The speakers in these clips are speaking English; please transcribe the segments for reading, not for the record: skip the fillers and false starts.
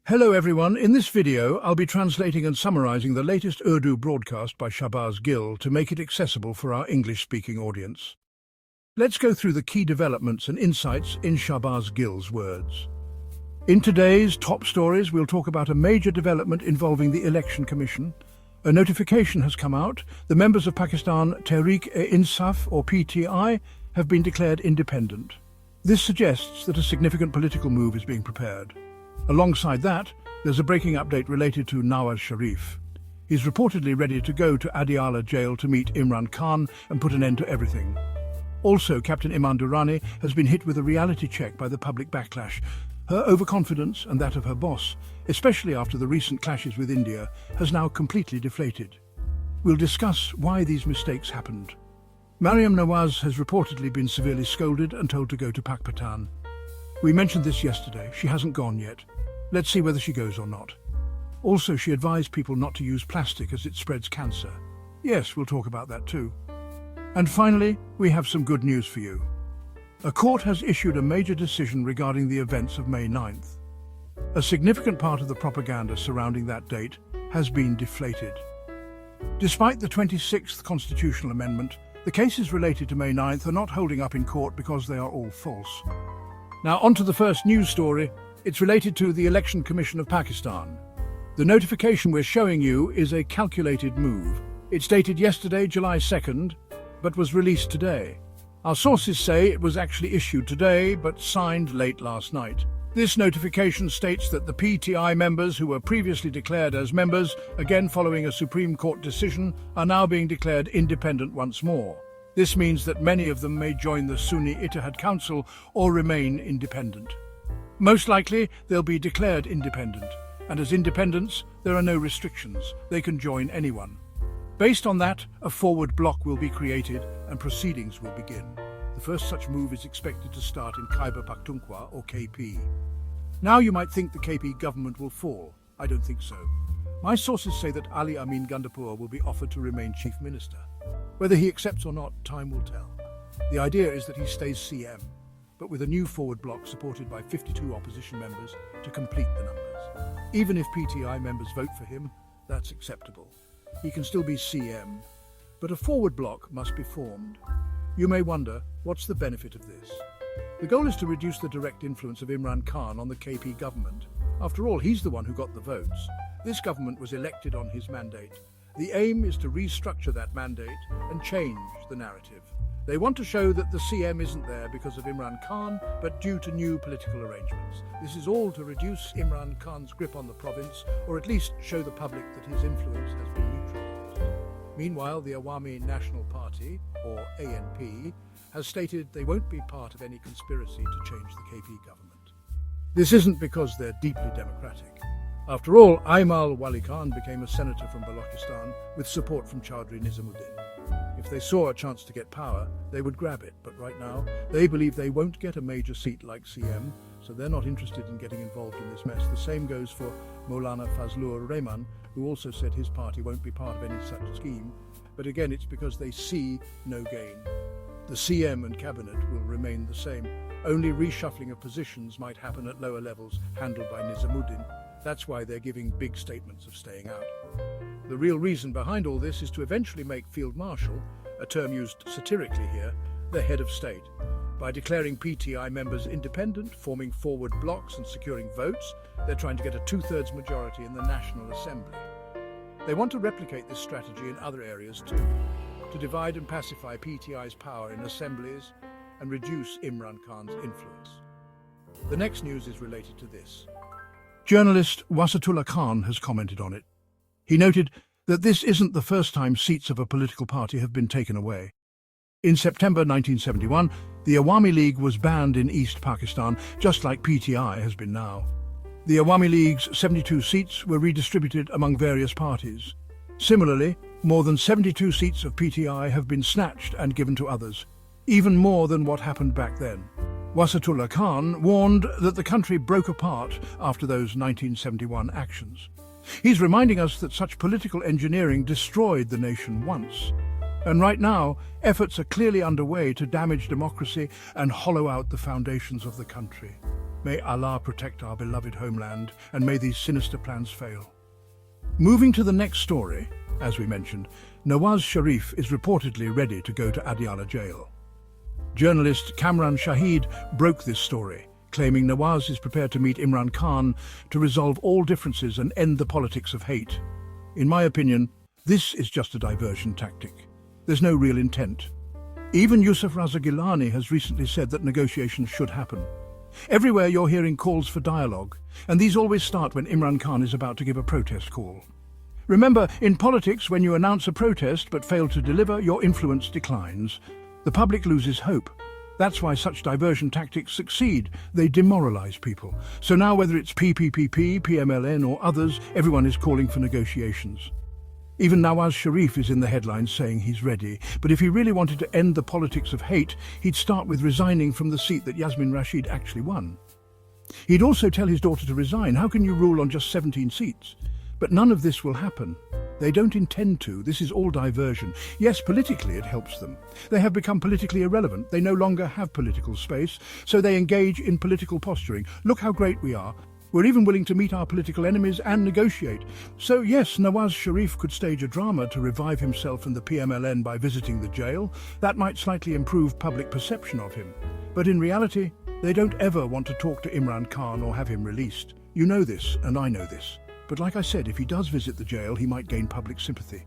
Hello everyone, in this video I'll be translating and summarizing the latest Urdu broadcast by Shahbaz Gill to make it accessible for our English-speaking audience. Let's go through the key developments and insights in Shahbaz Gill's words. In today's top stories, we'll talk about a major development involving the Election Commission. A notification has come out. The members of Pakistan Tehreek-e-Insaf, or PTI, have been declared independent. This suggests that a significant political move is being prepared. Alongside that, there's a breaking update related to Nawaz Sharif. He's reportedly ready to go to Adiala jail to meet Imran Khan and put an end to everything. Also, Captain Iman Durrani has been hit with a reality check by the public backlash. Her overconfidence and that of her boss, especially after the recent clashes with India, has now completely deflated. We'll discuss why these mistakes happened. Mariam Nawaz has reportedly been severely scolded and told to go to Pakistan. We mentioned this yesterday. She hasn't gone yet. Let's see whether she goes or not. Also, she advised people not to use plastic as it spreads cancer. Yes, we'll talk about that too. And finally, we have some good news for you. A court has issued a major decision regarding the events of May 9th. A significant part of the propaganda surrounding that date has been deflated. Despite the 26th constitutional amendment, the cases related to May 9th are not holding up in court because they are all false. Now on to the first news story. It's related to the Election Commission of Pakistan. The notification we're showing you is a calculated move. It's dated yesterday, July 2nd, but was released today. Our sources say it was actually issued today, but signed late last night. This notification states that the PTI members who were previously declared as members, again following a Supreme Court decision, are now being declared independent once more. This means that many of them may join the Sunni Ittihad Council or remain independent. Most likely, they'll be declared independent, and as independents, there are no restrictions. They can join anyone. Based on that, a forward bloc will be created and proceedings will begin. The first such move is expected to start in Khyber Pakhtunkhwa, or KP. Now you might think the KP government will fall. I don't think so. My sources say that Ali Amin Gandapur will be offered to remain chief minister. Whether he accepts or not, time will tell. The idea is that he stays CM, but with a new forward bloc supported by 52 opposition members to complete the numbers. Even if PTI members vote for him, that's acceptable. He can still be CM, but a forward bloc must be formed. You may wonder, what's the benefit of this? The goal is to reduce the direct influence of Imran Khan on the KP government. After all, he's the one who got the votes. This government was elected on his mandate. The aim is to restructure that mandate and change the narrative. They want to show that the CM isn't there because of Imran Khan, but due to new political arrangements. This is all to reduce Imran Khan's grip on the province, or at least show the public that his influence has been neutralized. Meanwhile, the Awami National Party, or ANP, has stated they won't be part of any conspiracy to change the KP government. This isn't because they're deeply democratic. After all, Aimal Wali Khan became a senator from Balochistan with support from Chaudhry Nizamuddin. If they saw a chance to get power, they would grab it, but right now, they believe they won't get a major seat like CM, so they're not interested in getting involved in this mess. The same goes for Maulana Fazlur Rahman, who also said his party won't be part of any such scheme, but again, it's because they see no gain. The CM and cabinet will remain the same. Only reshuffling of positions might happen at lower levels, handled by Nizamuddin. That's why they're giving big statements of staying out. The real reason behind all this is to eventually make Field Marshal, a term used satirically here, the head of state. By declaring PTI members independent, forming forward blocs and securing votes, they're trying to get a two-thirds majority in the National Assembly. They want to replicate this strategy in other areas too, to divide and pacify PTI's power in assemblies and reduce Imran Khan's influence. The next news is related to this. Journalist Wasatullah Khan has commented on it. He noted that this isn't the first time seats of a political party have been taken away. In September 1971, the Awami League was banned in East Pakistan, just like PTI has been now. The Awami League's 72 seats were redistributed among various parties. Similarly, more than 72 seats of PTI have been snatched and given to others, even more than what happened back then. Wasatullah Khan warned that the country broke apart after those 1971 actions. He's reminding us that such political engineering destroyed the nation once. And right now, efforts are clearly underway to damage democracy and hollow out the foundations of the country. May Allah protect our beloved homeland, and may these sinister plans fail. Moving to the next story, as we mentioned, Nawaz Sharif is reportedly ready to go to Adiala jail. Journalist Kamran Shahid broke this story, claiming Nawaz is prepared to meet Imran Khan to resolve all differences and end the politics of hate. In my opinion, this is just a diversion tactic. There's no real intent. Even Yusuf Raza Gilani has recently said that negotiations should happen. Everywhere you're hearing calls for dialogue, and these always start when Imran Khan is about to give a protest call. Remember, in politics, when you announce a protest but fail to deliver, your influence declines. The public loses hope. That's why such diversion tactics succeed. They demoralize people. So now whether it's PPPP, PMLN or others, everyone is calling for negotiations. Even Nawaz Sharif is in the headlines saying he's ready, but if he really wanted to end the politics of hate, he'd start with resigning from the seat that Yasmin Rashid actually won. He'd also tell his daughter to resign. How can you rule on just 17 seats? But none of this will happen. They don't intend to. This is all diversion. Yes, politically it helps them. They have become politically irrelevant. They no longer have political space, so they engage in political posturing. Look how great we are. We're even willing to meet our political enemies and negotiate. So yes, Nawaz Sharif could stage a drama to revive himself and the PMLN by visiting the jail. That might slightly improve public perception of him. But in reality, they don't ever want to talk to Imran Khan or have him released. You know this, and I know this. But like I said, if he does visit the jail, he might gain public sympathy.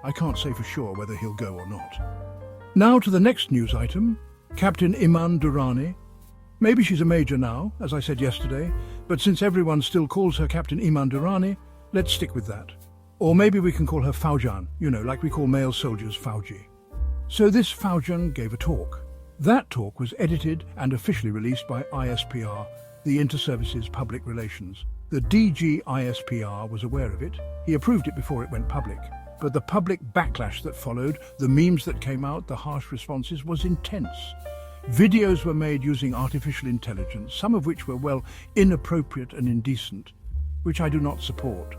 I can't say for sure whether he'll go or not. Now to the next news item, Captain Iman Durrani. Maybe she's a major now, as I said yesterday, but since everyone still calls her Captain Iman Durrani, let's stick with that. Or maybe we can call her Faujan, like we call male soldiers Fauji. So this Faujan gave a talk. That talk was edited and officially released by ISPR, the Inter-Services Public Relations. The DG ISPR was aware of it. He approved it before it went public. But the public backlash that followed, the memes that came out, the harsh responses, was intense. Videos were made using artificial intelligence, some of which were, inappropriate and indecent, which I do not support.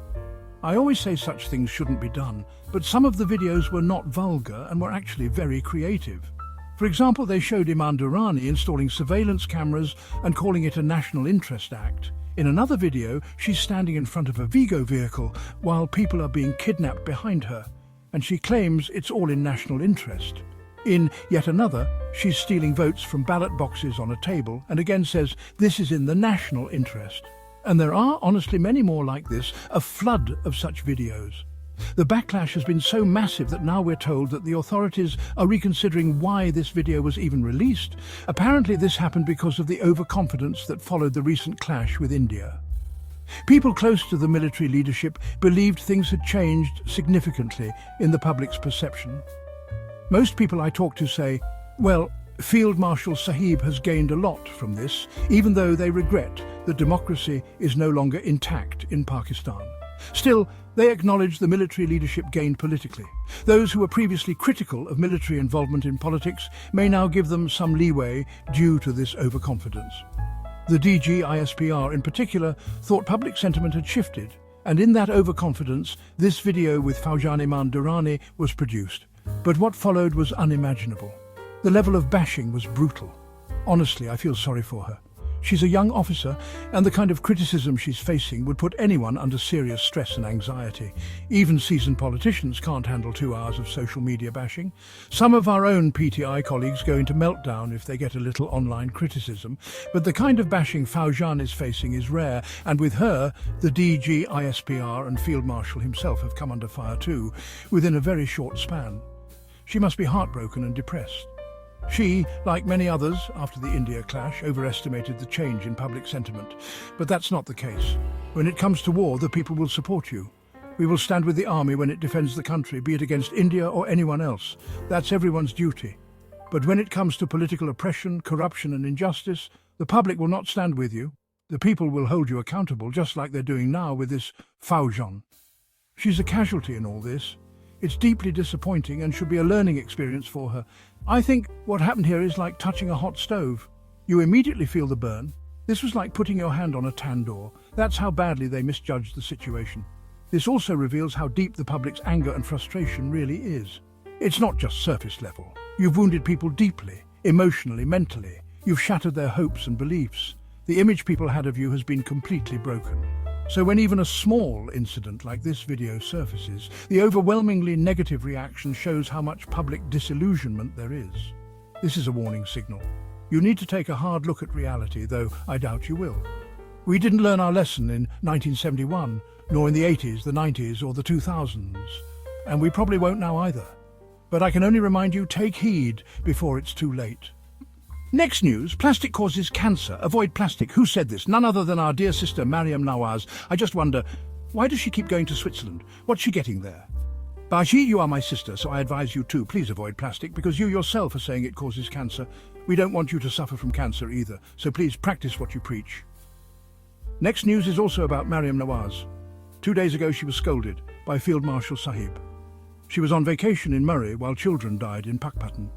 I always say such things shouldn't be done, but some of the videos were not vulgar and were actually very creative. For example, they showed Iman Durrani installing surveillance cameras and calling it a national interest act. In another video, she's standing in front of a Vigo vehicle while people are being kidnapped behind her, and she claims it's all in national interest. In yet another, she's stealing votes from ballot boxes on a table and again says this is in the national interest. And there are honestly many more like this, a flood of such videos. The backlash has been so massive that now we're told that the authorities are reconsidering why this video was even released. Apparently this happened because of the overconfidence that followed the recent clash with India. People close to the military leadership believed things had changed significantly in the public's perception. Most people I talk to say, Field Marshal Sahib has gained a lot from this, even though they regret that democracy is no longer intact in Pakistan. Still, they acknowledge the military leadership gained politically. Those who were previously critical of military involvement in politics may now give them some leeway due to this overconfidence. The DG ISPR in particular thought public sentiment had shifted, and in that overconfidence, this video with Faujan Iman Durrani was produced. But what followed was unimaginable. The level of bashing was brutal. Honestly, I feel sorry for her. She's a young officer, and the kind of criticism she's facing would put anyone under serious stress and anxiety. Even seasoned politicians can't handle 2 hours of social media bashing. Some of our own PTI colleagues go into meltdown if they get a little online criticism, but the kind of bashing Faujan is facing is rare, and with her, the DG ISPR and Field Marshal himself have come under fire too, within a very short span. She must be heartbroken and depressed. She, like many others after the India clash, overestimated the change in public sentiment. But that's not the case. When it comes to war, the people will support you. We will stand with the army when it defends the country, be it against India or anyone else. That's everyone's duty. But when it comes to political oppression, corruption and injustice, the public will not stand with you. The people will hold you accountable, just like they're doing now with this Faujan. She's a casualty in all this. It's deeply disappointing and should be a learning experience for her. I think what happened here is like touching a hot stove. You immediately feel the burn. This was like putting your hand on a tandoor. That's how badly they misjudged the situation. This also reveals how deep the public's anger and frustration really is. It's not just surface level. You've wounded people deeply, emotionally, mentally. You've shattered their hopes and beliefs. The image people had of you has been completely broken. So when even a small incident like this video surfaces, the overwhelmingly negative reaction shows how much public disillusionment there is. This is a warning signal. You need to take a hard look at reality, though I doubt you will. We didn't learn our lesson in 1971, nor in the 80s, the 90s, or the 2000s. And we probably won't now either. But I can only remind you, take heed before it's too late. Next news, plastic causes cancer. Avoid plastic. Who said this? None other than our dear sister Mariam Nawaz. I just wonder, why does she keep going to Switzerland? What's she getting there? Bashi, you are my sister, so I advise you too. Please avoid plastic, because you yourself are saying it causes cancer. We don't want you to suffer from cancer either, so please practice what you preach. Next news is also about Mariam Nawaz. 2 days ago she was scolded by Field Marshal Sahib. She was on vacation in Murray while children died in Pakistan.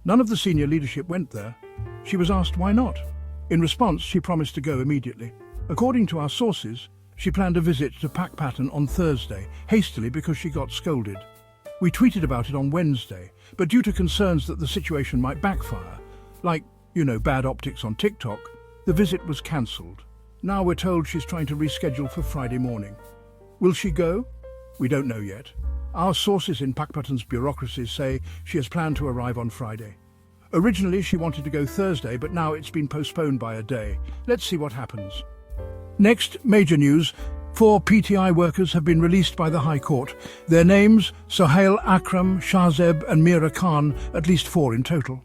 None of the senior leadership went there. She was asked why not. In response, she promised to go immediately. According to our sources, she planned a visit to Pakistan on Thursday, hastily because she got scolded. We tweeted about it on Wednesday, but due to concerns that the situation might backfire, like, bad optics on TikTok, the visit was cancelled. Now we're told she's trying to reschedule for Friday morning. Will she go? We don't know yet. Our sources in Pakistan's bureaucracies say she has planned to arrive on Friday. Originally she wanted to go Thursday, but now it's been postponed by a day. Let's see what happens. Next, major news. 4 PTI workers have been released by the High Court. Their names, Sohail Akram, Shahzeb and Mira Khan, at least 4 in total.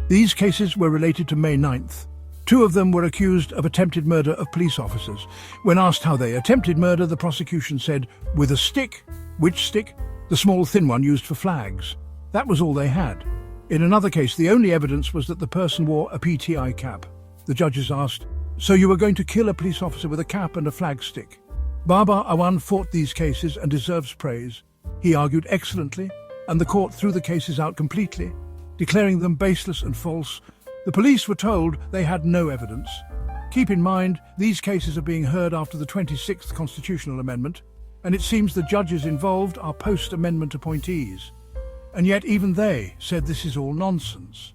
These cases were related to May 9th. 2 of them were accused of attempted murder of police officers. When asked how they attempted murder, the prosecution said, with a stick. Which stick? The small thin one used for flags. That was all they had. In another case, the only evidence was that the person wore a PTI cap. The judges asked, so you were going to kill a police officer with a cap and a flag stick? Baba Awan fought these cases and deserves praise. He argued excellently, and the court threw the cases out completely, declaring them baseless and false. The police were told they had no evidence. Keep in mind, these cases are being heard after the 26th Constitutional Amendment, and it seems the judges involved are post-amendment appointees. And yet even they said this is all nonsense.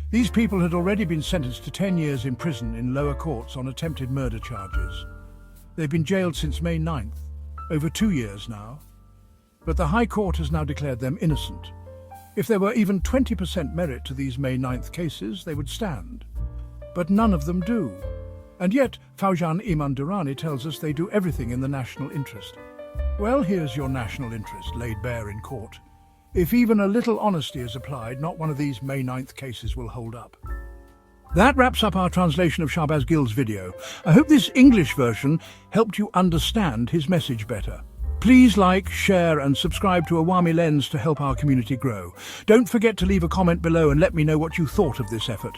These people had already been sentenced to 10 years in prison in lower courts on attempted murder charges. They've been jailed since May 9th, over 2 years now. But the High Court has now declared them innocent. If there were even 20% merit to these May 9th cases, they would stand. But none of them do. And yet, Faujan Iman Durrani tells us they do everything in the national interest. Well, here's your national interest laid bare in court. If even a little honesty is applied, not one of these May 9th cases will hold up. That wraps up our translation of Shahbaz Gill's video. I hope this English version helped you understand his message better. Please like, share and subscribe to Awami Lens to help our community grow. Don't forget to leave a comment below and let me know what you thought of this effort.